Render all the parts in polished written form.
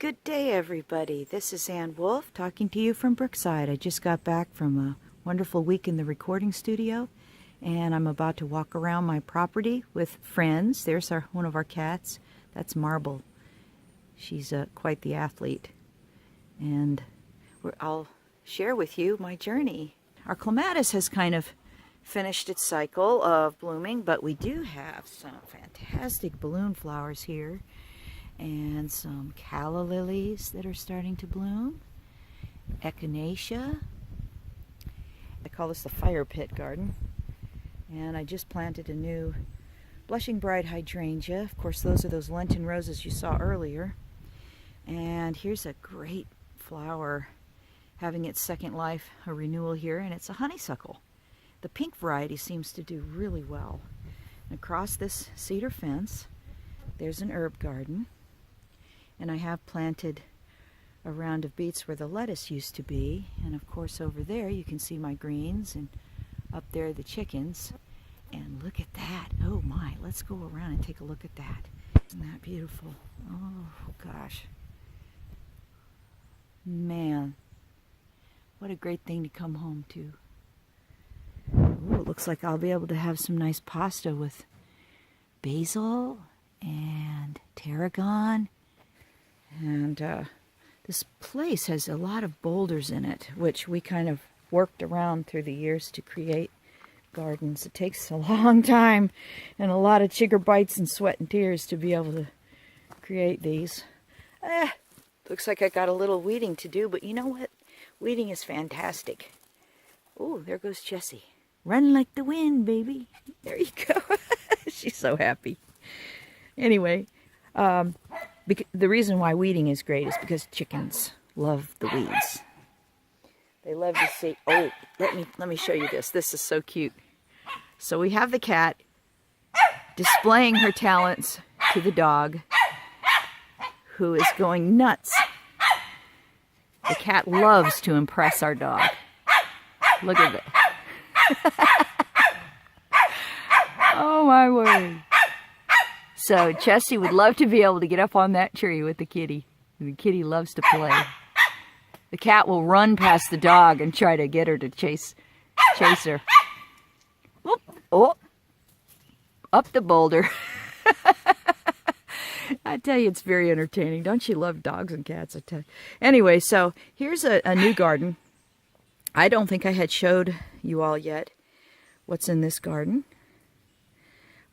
Good day, everybody. This is Ann Wolf talking to you from Brookside. I just got back from a wonderful week in the recording studio, and I'm about to walk around my property with friends. There's one of our cats. That's Marble. She's quite the athlete, and I'll share with you my journey. Our clematis has kind of finished its cycle of blooming, but we do have some fantastic balloon flowers here. And some calla lilies that are starting to bloom. Echinacea. I call this the fire pit garden. And I just planted a new blushing bright hydrangea. Of course, those are those Lenten roses you saw earlier. And here's a great flower having its second life, a renewal here, and it's a honeysuckle. The pink variety seems to do really well. And across this cedar fence, there's an herb garden. And I have planted a round of beets where the lettuce used to be. And of course over there you can see my greens, and up there the chickens. And look at that. Oh my, let's go around and take a look at that. Isn't that beautiful? Oh gosh. Man, what a great thing to come home to. Ooh, it looks like I'll be able to have some nice pasta with basil and tarragon. And this place has a lot of boulders in it, which we kind of worked around through the years to create gardens. It takes a long time and a lot of chigger bites and sweat and tears to be able to create these. Looks like I got a little weeding to do, but you know what? Weeding is fantastic. Oh, there goes Jessie. Run like the wind, baby. There you go. She's so happy. Anyway, the reason why weeding is great is because chickens love the weeds. They love to see. Oh, let me show you this. This is so cute. So we have the cat displaying her talents to the dog, who is going nuts. The cat loves to impress our dog. Look at it. Oh my word. So Jessie would love to be able to get up on that tree with the kitty. The kitty loves to play. The cat will run past the dog and try to get her to chase her. Whoop. Oh, up the boulder. I tell you, it's very entertaining. Don't you love dogs and cats? I tell you. Anyway, so here's a new garden. I don't think I had showed you all yet what's in this garden.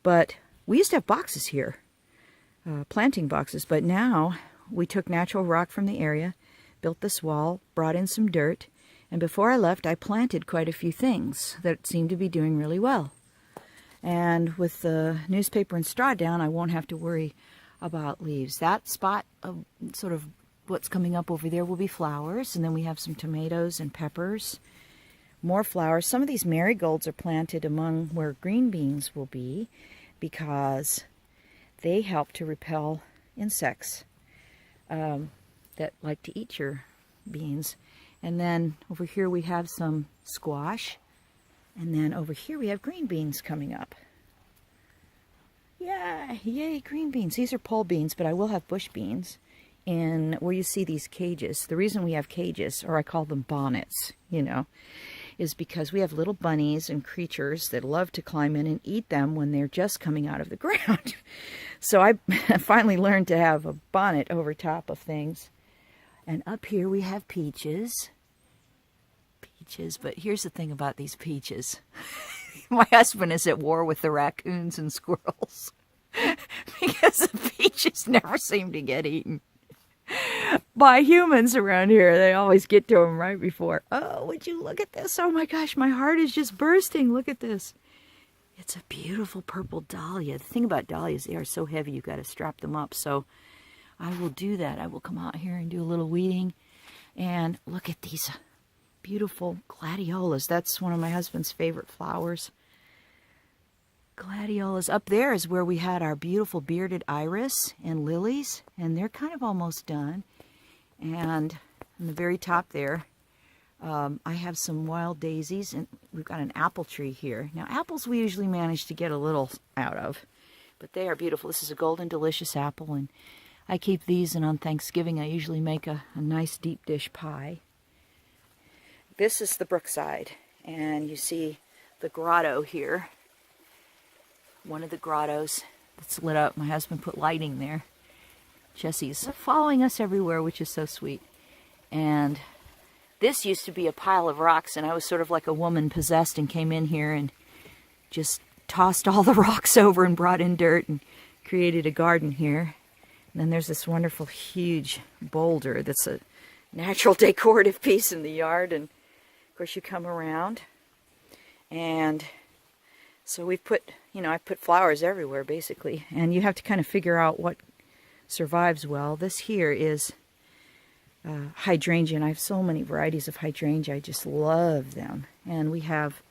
But we used to have boxes here, planting boxes, but now we took natural rock from the area, built this wall, brought in some dirt, and before I left I planted quite a few things that seemed to be doing really well. And with the newspaper and straw down, I won't have to worry about leaves. That spot of sort of what's coming up over there will be flowers, and then we have some tomatoes and peppers, more flowers. Some of these marigolds are planted among where green beans will be, because they help to repel insects that like to eat your beans. And then over here we have some squash, and then over here we have green beans coming up. Yeah, yay, green beans. These are pole beans, but I will have bush beans in where you see these cages. The reason we have cages, or I call them bonnets, is because we have little bunnies and creatures that love to climb in and eat them when they're just coming out of the ground. So I finally learned to have a bonnet over top of things. And up here we have peaches. Peaches, but here's the thing about these peaches. My husband is at war with the raccoons and squirrels because the peaches never seem to get eaten by humans around here. They always get to them right before. Oh, would you look at this? Oh my gosh, my heart is just bursting. Look at this. It's a beautiful purple dahlia. The thing about dahlias, they are so heavy you've got to strap them up. So I will do that. I will come out here and do a little weeding. And look at these beautiful gladiolas. That's one of my husband's favorite flowers. Gladiolas. Up there is where we had our beautiful bearded iris and lilies, and they're kind of almost done. And on the very top there, I have some wild daisies, and we've got an apple tree here. Now, apples we usually manage to get a little out of, but they are beautiful. This is a golden delicious apple, and I keep these, and on Thanksgiving I usually make a nice deep dish pie. This is the Brookside, and you see the grotto here. One of the grottos that's lit up. My husband put lighting there. Jesse's following us everywhere, which is so sweet. And this used to be a pile of rocks, and I was sort of like a woman possessed and came in here and just tossed all the rocks over and brought in dirt and created a garden here. And then there's this wonderful huge boulder that's a natural decorative piece in the yard. And of course you come around, and so we've put, I put flowers everywhere basically, and you have to kind of figure out what survives well. This here is hydrangea, and I have so many varieties of hydrangea. I just love them. And we have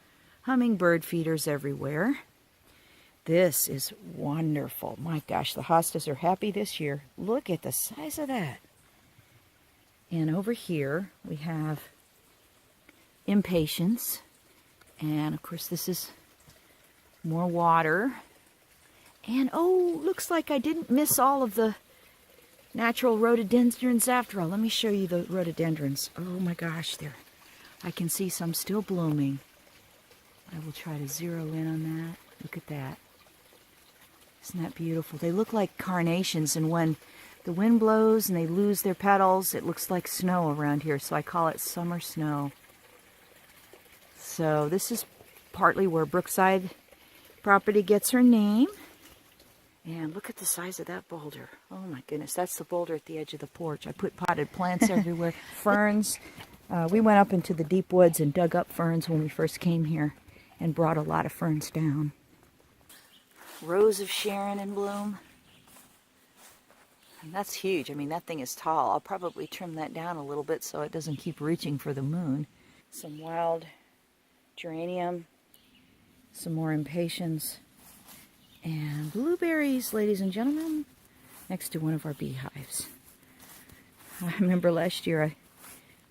hummingbird feeders everywhere. This is wonderful. My gosh, the hostas are happy this year. Look at the size of that. And over here we have impatiens, and of course this is more water. And oh, looks like I didn't miss all of the natural rhododendrons after all. Let me show you the rhododendrons. Oh my gosh, I can see some still blooming. I will try to zero in on that. Look at that. Isn't that beautiful? They look like carnations, and when the wind blows and they lose their petals, it looks like snow around here, so I call it summer snow. So this is partly where Brookside property gets her name. And look at the size of that boulder. Oh my goodness, that's the boulder at the edge of the porch. I put potted plants everywhere. Ferns. We went up into the deep woods and dug up ferns when we first came here and brought a lot of ferns down. Rose of Sharon in bloom. And that's huge. I mean, that thing is tall. I'll probably trim that down a little bit so it doesn't keep reaching for the moon. Some wild geranium. Some more impatiens. And blueberries, ladies and gentlemen, next to one of our beehives. I remember last year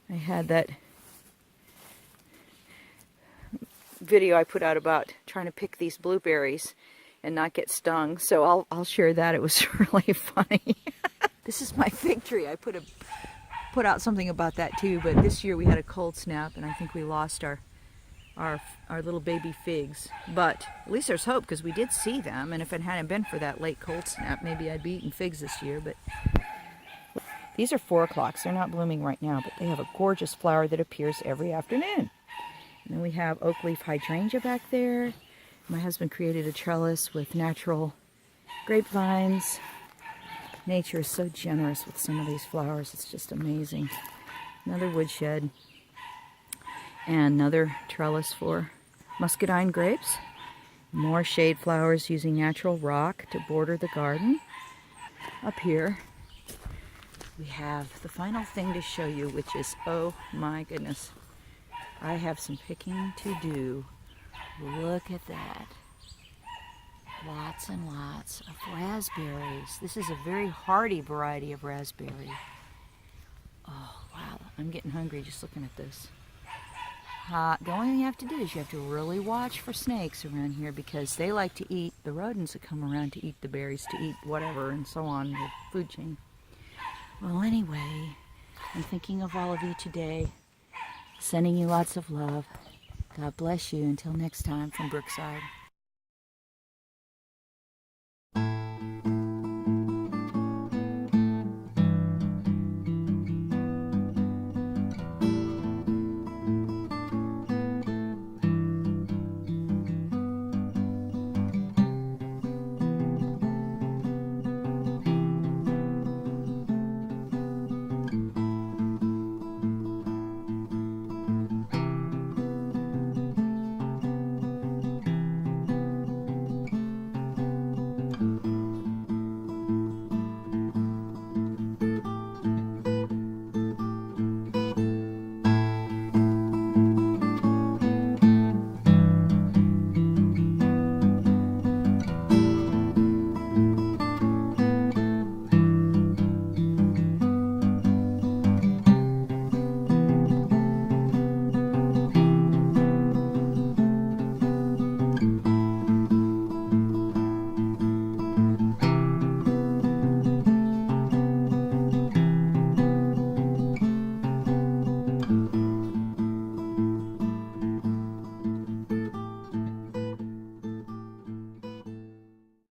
I had that video I put out about trying to pick these blueberries and not get stung, so I'll share that. It was really funny. This is my fig tree. I put out something about that too, but this year we had a cold snap, and I think we lost our little baby figs. But at least there's hope, because we did see them, and if it hadn't been for that late cold snap, maybe I'd be eating figs this year. But these are 4 o'clocks. They're not blooming right now, but they have a gorgeous flower that appears every afternoon. And then we have oak leaf hydrangea back there. My husband created a trellis with natural grapevines. Nature is so generous with some of these flowers. It's just amazing. Another woodshed. And another trellis for muscadine grapes. More shade flowers using natural rock to border the garden. Up here we have the final thing to show you, which is, oh my goodness, I have some picking to do. Look at that. Lots and lots of raspberries. This is a very hardy variety of raspberry. Oh wow, I'm getting hungry just looking at this. The only thing you have to do is you have to really watch for snakes around here, because they like to eat the rodents that come around to eat the berries, to eat whatever, and so on, the food chain. Well, anyway, I'm thinking of all of you today, sending you lots of love. God bless you. Until next time, from Brookside.